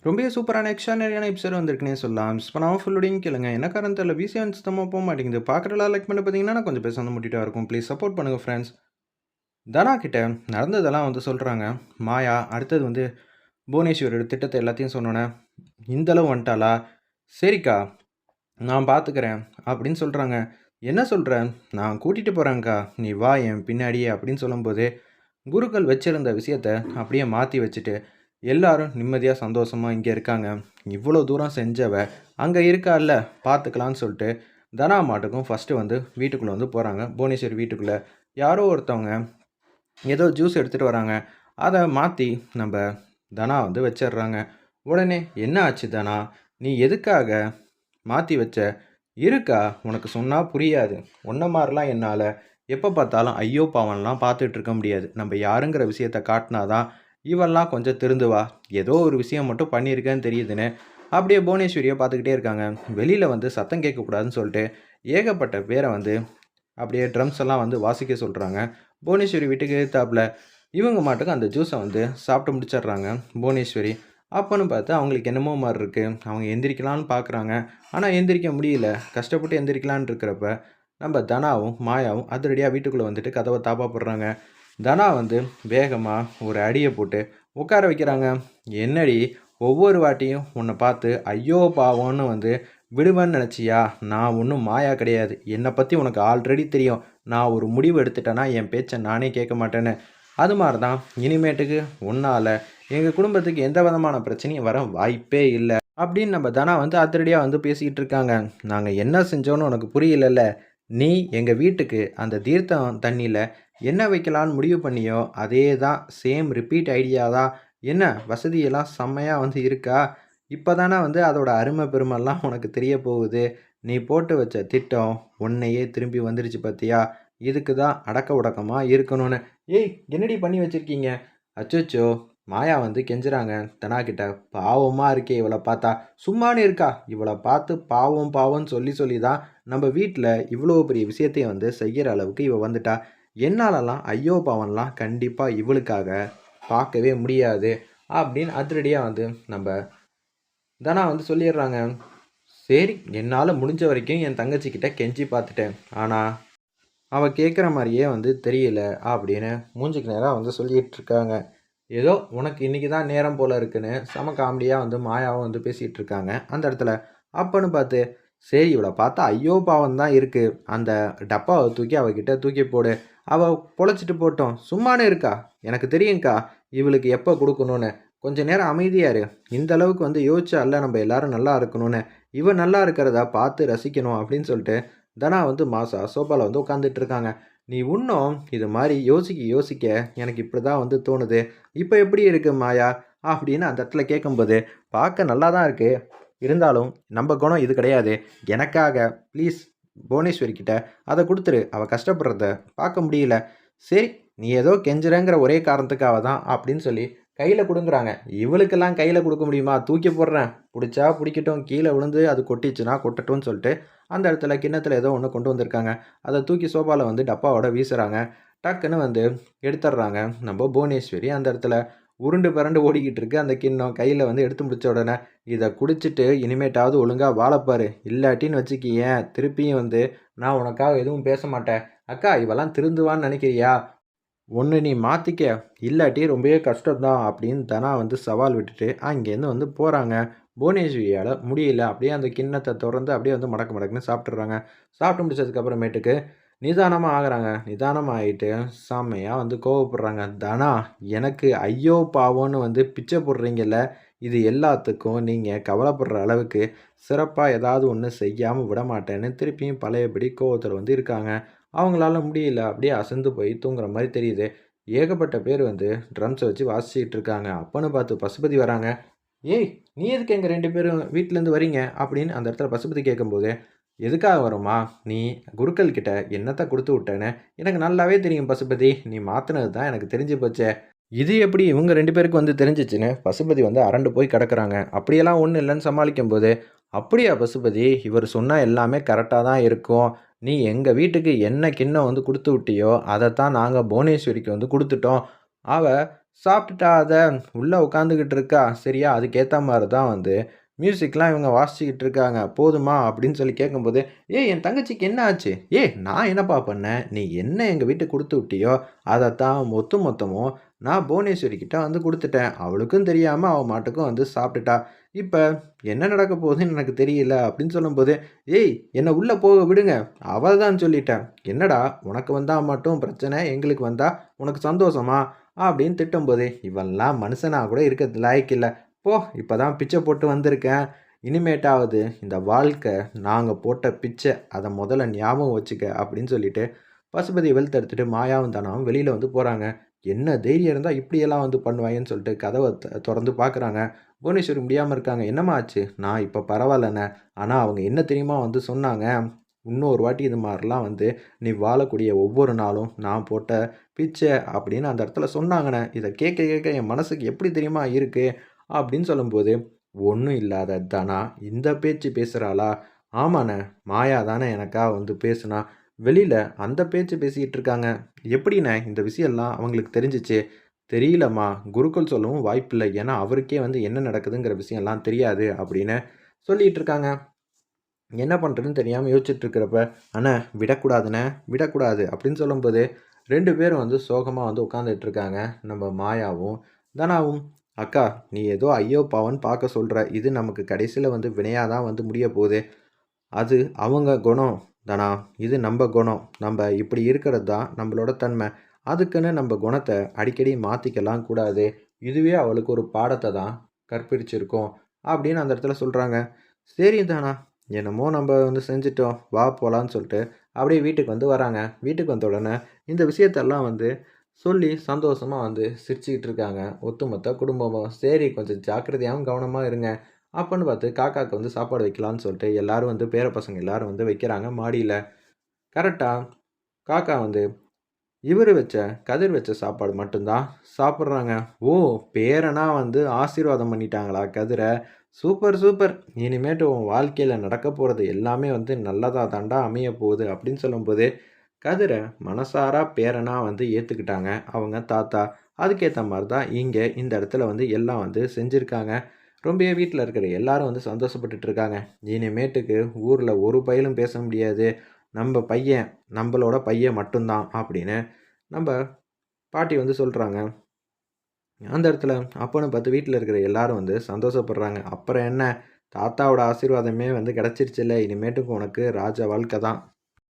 ரொம்பவே சூப்பரான எக்ஸ்ட்ரானரியான எபிசோட் வந்திருக்குன்னே சொல்லலாம். மிஸ் பண்ணாம ஃபுல்லோடையும் கேளுங்க. என்ன காரணம் தெரியல விசியம் சுத்தமா போ மாட்டேங்குது. பார்க்குறலாம் லைக் பண்ணி பார்த்தீங்கன்னா, நான் கொஞ்சம் பேச வந்து முட்டிட்டா இருக்கும். ப்ளீஸ் சப்போர்ட் பண்ணுங்க ஃப்ரெண்ட்ஸ். தனா கிட்ட நடந்ததெல்லாம் வந்து சொல்றாங்க. மாயா அடுத்தது வந்து புவனேஸ்வரோட திட்டத்த எல்லாத்தையும் சொன்னோனே, இந்த அளவு வந்துட்டாளா? சரிக்கா, நான் பார்த்துக்கிறேன் அப்படின்னு சொல்றாங்க. என்ன சொல்ற? நான் கூட்டிட்டு போறேன்க்கா. நீ வா என் பின்னாடியே அப்படின்னு சொல்லும்போது, குருக்கள் வச்சிருந்த விஷயத்த அப்படியே மாற்றி வச்சுட்டு எல்லாரும் நிம்மதியாக சந்தோஷமாக இங்கே இருக்காங்க. இவ்வளோ தூரம் செஞ்சவ அங்கே இருக்கால்ல, பார்த்துக்கலான்னு சொல்லிட்டு தனா மாட்டுக்கும் ஃபஸ்ட்டு வந்து வீட்டுக்குள்ளே வந்து போகிறாங்க. புவனேஸ்வரி வீட்டுக்குள்ளே யாரோ ஒருத்தவங்க ஏதோ ஜூஸ் எடுத்துகிட்டு வராங்க. அதை மாற்றி நம்ம தனா வந்து வச்சிடுறாங்க. உடனே என்ன ஆச்சு தனா, நீ எதுக்காக மாற்றி வச்ச? இருக்கா, உனக்கு சொன்னால் புரியாது. உன்ன மாதிரிலாம் என்னால் எப்போ பார்த்தாலும் ஐயோ பாவம்லாம் பார்த்துட்டு இருக்க முடியாது. நம்ம யாருங்கிற விஷயத்த காட்டினாதான் இவெல்லாம் கொஞ்சம் திருந்துவா. ஏதோ ஒரு விஷயம் மட்டும் பண்ணியிருக்கேன்னு தெரியுதுன்னு அப்படியே புவனேஸ்வரியை பார்த்துக்கிட்டே இருக்காங்க. வெளியில் வந்து சத்தம் கேட்கக்கூடாதுன்னு சொல்லிட்டு ஏகப்பட்ட பேரை வந்து அப்படியே ட்ரம்ஸ் எல்லாம் வந்து வாசிக்க சொல்கிறாங்க. புவனேஸ்வரி வீட்டுக்கு எதிர்த்தாப்புல இவங்க மாட்டுக்கு அந்த ஜூஸை வந்து சாப்பிட்டு முடிச்சிடுறாங்க புவனேஸ்வரி. அப்போன்னு பார்த்து அவங்களுக்கு என்னமோ மாதிரி இருக்குது. அவங்க எந்திரிக்கலான்னு பார்க்குறாங்க. ஆனால் எந்திரிக்க முடியல. கஷ்டப்பட்டு எந்திரிக்கலான்னு இருக்கிறப்ப நம்ம தனாவும் மாயாவும் அதிரடியாக வீட்டுக்குள்ளே வந்துட்டு கதவை தாப்பா போடுறாங்க. தனா வந்து வேகமாக ஒரு அடியை போட்டு உட்கார வைக்கிறாங்க. என்னடி ஒவ்வொரு வாட்டியும் உன்னை பார்த்து ஐயோ பாவம்னு வந்து விடுவேன்னு நினச்சியா? நான் ஒன்றும் மாயா கிடையாது. என்னை பற்றி உனக்கு ஆல்ரெடி தெரியும். நான் ஒரு முடிவு எடுத்துட்டேன்னா என் பேச்சை நானே கேட்க மாட்டேன்னு. அது மாதிரி தான் இனிமேட்டுக்கு உன்னால் எங்கள் குடும்பத்துக்கு எந்த விதமான பிரச்சனையும் வர வாய்ப்பே இல்லை அப்படின்னு நம்ம தனா வந்து அதிரடியாக வந்து பேசிக்கிட்டு இருக்காங்க. நாங்கள் என்ன செஞ்சோன்னு உனக்கு புரியலல்ல. நீ எங்கள் வீட்டுக்கு அந்த தீர்த்தம் தண்ணியில் என்ன வைக்கலான்னு முடிவு பண்ணியோ அதே தான், சேம் ரிப்பீட் ஐடியா தான். என்ன வசதியெல்லாம் செம்மையாக வந்து இருக்கா? இப்போ தானே வந்து அதோட அருமை பெருமைலாம் உனக்கு தெரிய போகுது. நீ போட்டு வச்ச திட்டம் உன்னையே திரும்பி வந்துருச்சு பார்த்தியா? இதுக்கு தான் அடக்க உடக்கமாக இருக்கணும்னு. ஏய், என்னடி பண்ணி வச்சுருக்கீங்க? அச்சோச்சோ, மாயா வந்து கெஞ்சுறாங்க தனா கிட்ட. பாவமாக இருக்கே இவளை பார்த்தா. சும்மானு இருக்கா? இவளை பார்த்து பாவம் பாவம்னு சொல்லி சொல்லி தான் நம்ம வீட்டில் இவ்வளோ பெரிய விஷயத்தையும் வந்து செய்கிற அளவுக்கு இவள் வந்துட்டா. என்னாலலாம் ஐயோ பாவம்லாம் கண்டிப்பாக இவளுக்காக பார்க்கவே முடியாது அப்படின்னு அதிரடியாக வந்து நம்ம தனா வந்து சொல்லிடுறாங்க. சரி, என்னால் முடிஞ்ச வரைக்கும் என் தங்கச்சிக்கிட்ட கெஞ்சி பார்த்துட்டேன். ஆனால் அவள் கேட்குற மாதிரியே வந்து தெரியல அப்படின்னு மூஞ்சிக்கு நேராக வந்து சொல்லிகிட்டு இருக்காங்க. ஏதோ உனக்கு இன்றைக்கி தான் நேரம் போல் இருக்குன்னு செம காமெடியாக வந்து மாயாவும் வந்து பேசிகிட்டு இருக்காங்க அந்த இடத்துல. அப்போன்னு பார்த்து சரி, இவளை பார்த்தா ஐயோ பாவம் தான் இருக்குது. அந்த டப்பாவை தூக்கி அவகிட்ட தூக்கி போடு. அவள் பொழைச்சிட்டு போட்டோம். சும்மானே இருக்கா? எனக்கு தெரியுங்க்கா இவளுக்கு எப்போ கொடுக்கணும்னு. கொஞ்ச நேரம் அமைதியாரு. இந்த அளவுக்கு வந்து யோசிச்சால நம்ம எல்லாரும் நல்லா இருக்கணும்னு. இவன் நல்லா இருக்கிறதா பார்த்து ரசிக்கணும் அப்படின்னு சொல்லிட்டு தனா வந்து மாசா சோஃபாவில் வந்து உட்காந்துட்டு இருக்காங்க. நீ இன்னும் இது மாதிரி யோசிக்க யோசிக்க எனக்கு இப்படி தான் வந்து தோணுது. இப்போ எப்படி இருக்கு மாயா அப்படின்னு அந்த இடத்துல கேட்கும்போது, பார்க்க நல்லா தான் இருக்குது. இருந்தாலும் நம்ம குணம் இது கிடையாது. எனக்காக ப்ளீஸ் புவனேஸ்வரி கிட்ட அதை கொடுத்துரு. அவள் கஷ்டப்படுறத பார்க்க முடியல. சரி, நீ ஏதோ கெஞ்சுறங்கிற ஒரே காரணத்துக்காக தான் அப்படின்னு சொல்லி கையில் கொடுங்குறாங்க. இவளுக்கெல்லாம் கையில் கொடுக்க முடியுமா? தூக்கி போடுறேன், பிடிச்சா பிடிக்கட்டும், கீழே விழுந்து அது கொட்டிச்சுன்னா கொட்டட்டும்னு சொல்லிட்டு அந்த இடத்துல கிண்ணத்தில் ஏதோ ஒன்று கொண்டு வந்திருக்காங்க. அதை தூக்கி சோஃபாவில் வந்து டப்பாவோட வீசுகிறாங்க. டக்குன்னு வந்து எடுத்துடுறாங்க நம்ம புவனேஸ்வரி. அந்த இடத்துல உருண்டு பிறண்டு ஓடிக்கிட்டு இருக்கு அந்த கிண்ணம். கையில் வந்து எடுத்து முடிச்ச உடனே இதை குடிச்சிட்டு இனிமேட்டாவது ஒழுங்காக வாழப்பாரு. இல்லாட்டின்னு வச்சுக்கியேன் திருப்பியும் வந்து நான் உனக்காக எதுவும் பேச மாட்டேன். அக்கா இவெல்லாம் திருந்துவான்னு நினைக்கிறியா? ஒன்று நீ மாற்றிக்க, இல்லாட்டி ரொம்பவே கஷ்டம்தான் அப்படின்னு தனா வந்து சவால் விட்டுட்டு அங்கேருந்து வந்து போகிறாங்க. புவனேஸ்வரியால் முடியல. அப்படியே அந்த கிண்ணத்தை திறந்து அப்படியே வந்து மடக்கு மடக்குன்னு சாப்பிட்றாங்க. சாப்பிட்டு முடிச்சதுக்கப்புறமேட்டுக்கு நிதானமாக ஆகுறாங்க. நிதானமாக ஆகிட்டு செம்மையாக வந்து கோவப்படுறாங்க. தனா, எனக்கு ஐயோ பாவம்னு வந்து பிச்சை போடுறீங்கல்ல, இது எல்லாத்துக்கும் நீங்கள் கவலைப்படுற அளவுக்கு சிறப்பாக ஏதாவது ஒன்று செய்யாமல் விட மாட்டேன்னு திருப்பியும் பழையபடி கோவத்தில் வந்து இருக்காங்க. அவங்களால முடியல. அப்படியே அசந்து போய் தூங்குற மாதிரி தெரியுது. ஏகப்பட்ட பேர் வந்து ட்ரம்ஸை வச்சு வாசிச்சுட்டு இருக்காங்க. அப்பன்னு பார்த்து பசுபதி வராங்க. ஏய், நீ எதுக்கு எங்கள் 2 பேரும் வீட்டிலேருந்து வரீங்க அப்படின்னு அந்த இடத்துல பசுபதி கேட்கும்போது, எதுக்காக வரோமா? நீ குருக்கள் கிட்ட என்னத்தை கொடுத்து விட்டேன்னு எனக்கு நல்லாவே தெரியும் பசுபதி. நீ மாற்றினது தான் எனக்கு தெரிஞ்சு போச்சே. இது எப்படி இவங்க 2 பேருக்கு வந்து தெரிஞ்சிச்சுன்னு பசுபதி வந்து அரண்டு போய் கிடக்குறாங்க. அப்படியெல்லாம் ஒன்றும் இல்லைன்னு சமாளிக்கும்போது, அப்படியா பசுபதி, இவர் சொன்னால் எல்லாமே கரெக்டாக தான் இருக்கும். நீ எங்கள் வீட்டுக்கு என்ன கிண்ணம் வந்து கொடுத்து விட்டியோ அதைத்தான் நாங்கள் புவனேஸ்வரிக்கு வந்து கொடுத்துட்டோம். அவள் சாப்பிட்டுட்டா அத உள்ள உட்காந்துக்கிட்டு இருக்கா. சரியா, அதுக்கேத்த மாரி தான் வந்து மியூசிக்லாம் இவங்க வாசிச்சுக்கிட்டு இருக்காங்க. போதுமா அப்படின்னு சொல்லி கேட்கும்போது, "ஏய் என் தங்கச்சிக்கு என்ன ஆச்சு? ஏய் நான் என்னப்பா பண்ணேன்? நீ என்ன எங்க வீட்டுக்கு குடுத்து விட்டியோ, அதத்தான் மொத்தமும் நான் புவனேஸ்வரி கிட்ட வந்து குடுத்துட்டேன். அவளுக்கும் தெரியாம அவ மாட்டுக்கும் வந்து சாப்பிட்டுட்டா. இப்ப என்ன நடக்க போகுதுன்னு எனக்கு தெரியல" அப்படின்னு சொல்லும்போது, "ஏய் என்ன உள்ள போக விடுங்க. அவ்வளதான் சொல்லிட்டேன். என்னடா உனக்கு வந்தா மட்டும் பிரச்சனை, எங்களுக்கு வந்தா உனக்கு சந்தோஷமா?" அப்படின்னு திட்டும்போது, "இவன்லாம் மனுஷனா கூட இருக்கறது லாயக்கில்ல. போ! இப்பதான் பிச்சை போட்டு வந்திருக்கேன். இனிமேட்டாவது இந்த வாழ்க்கை நாங்க போட்ட பிச்சை. அத முதல்ல ஞாபகம் வச்சுக்க" அப்படின்னு சொல்லிட்டு பசுபதிய வெளுத்தெடுத்துட்டு மாயாவும் தனாவும் வெளியில வந்து போறாங்க. என்ன தைரியம் இருந்தா இப்படியெல்லாம் வந்து பண்ணுவாய்ங்கன்னு சொல்லிட்டு கதவ தொறந்து பார்க்குறாங்க. புவனேஸ்வரி முடியாம இருக்காங்க. "என்னம்மா ஆச்சு?" "நான் இப்ப பரவாயில்லண்ணே. ஆனா அவங்க என்ன தெரியுமா வந்து சொன்னாங்க? இன்னொரு வாட்டி இது மாரிலாம் வந்து நீ வாழக்கூடிய ஒவ்வொரு நாளும் நான் போட்ட பிச்சை" அப்படின்னு அந்த இடத்துல சொன்னாங்கண்ணே. இத கேட்க கேட்க என் மனசுக்கு எப்படி தெரியுமா இருக்கு? அப்படின்னு சொல்லும்போது, "ஒண்ணும் இல்லாத தனா, இந்த பேச்சு பேசுறாளா? ஆமாண்ணே, மாயா தானே எனக்கா வந்து பேசுனா. வெளியில அந்த பேச்சு பேசிக்கிட்டு இருக்காங்க. எப்படிண்ணே இந்த விஷயம்லாம் அவங்களுக்கு தெரிஞ்சுச்சு?" "தெரியலம்மா. குருக்கள் சொல்லவும் வாய்ப்பில்ல. ஏன்னா அவருக்கே வந்து என்ன நடக்குதுங்கிற விஷயம்லாம் தெரியாது" அப்படின்னு சொல்லிட்டு இருக்காங்க. என்ன பண்றதுன்னு தெரியாம யோசிச்சுட்டு இருக்கிறப்ப, "அண்ணே விடக்கூடாதுண்ணே, விடக்கூடாது" அப்படின்னு சொல்லும்போது, 2 பேரும் வந்து சோகமா வந்து உட்காந்துட்டு இருக்காங்க. நம்ம மாயாவும், தனாவும். "அக்கா, நீ ஏதோ ஐயோ பாவம்ன்னு பார்க்க சொல்ற. இது நமக்கு கடைசியில வந்து வினையா தான் வந்து முடியப் போகுது. அது அவங்க குணம் தனா. இது நம்ப குணம். நம்ப இப்படி இருக்கிறது தான் நம்மளோட தன்மை. அதுக்குன்னு நம்ப குணத்த அடிக்கடி மாத்திக்கலாம் கூடாது. இதுவே அவளுக்கு ஒரு பாடத்த தான் கற்பிச்சிருக்கும்" அப்படின்னு அந்த இடத்துல சொல்றாங்க. "சரி தனா, என்னமோ நம்ப வந்து செஞ்சுட்டோம். வா போலான்னு" சொல்லிட்டு அப்படியே வீட்டுக்கு வந்து வராங்க. வீட்டுக்கு வந்த உடனே இந்த விஷயத்தெல்லாம் வந்து சொல்லி சந்தோஷமா வந்து சிரிச்சுக்கிட்டு இருக்காங்க. ஒட்டுமொத்த குடும்பமும். "சரி கொஞ்சம் ஜாக்கிரதையாவும் கவனமா இருங்க" அப்பன்னு பார்த்து காக்காக்கு வந்து சாப்பாடு வைக்கலான்னு சொல்லிட்டு எல்லாரும் வந்து பேர பசங்க எல்லாரும் வந்து வைக்கிறாங்க மாடியில. கரெக்ட்டா காக்கா வந்து இவரு வச்ச கதிர் வச்ச சாப்பாடு மட்டும் தான் சாப்பிடுறாங்க. ஓ! பேரனா வந்து ஆசீர்வாதம் பண்ணிட்டாங்களா கதிர? Super, super. இனிமேட்டு உன் வாழ்க்கையில நடக்கப் போறது எல்லாமே வந்து நல்லதா தான்டா அமையப் போகுது அப்படின்னு சொல்லும்போது, கதிர மனசார பேரனா வந்து ஏத்துக்கிட்டாங்க அவங்க தாத்தா. அதுக்கேத்த மாரி தான் இங்க இந்த இடத்துல வந்து எல்லாம் வந்து செஞ்சிருக்காங்க. ரொம்பவே வீட்ல இருக்கிற எல்லாரும் வந்து சந்தோஷப்பட்டுட்டு இருக்காங்க. இனிமேட்டுக்கு ஊர்ல ஒரு பயலும் பேச முடியாது. நம்ப பையன், நம்பளோட பையன் மட்டும் தான் அப்படின்னு நம்ப பாட்டி வந்து சொல்றாங்க. அந்த இடத்துல அப்பன்னு பார்த்து வீட்ல இருக்கிற எல்லாரும் வந்து சந்தோஷப்படுறாங்க. அப்புறம் என்ன, தாத்தாவோட ஆசீர்வாதமே வந்து கிடைச்சிருச்சுல்ல. இனிமேட்டுக்கு உனக்கு ராஜ வாழ்க்கை தான்.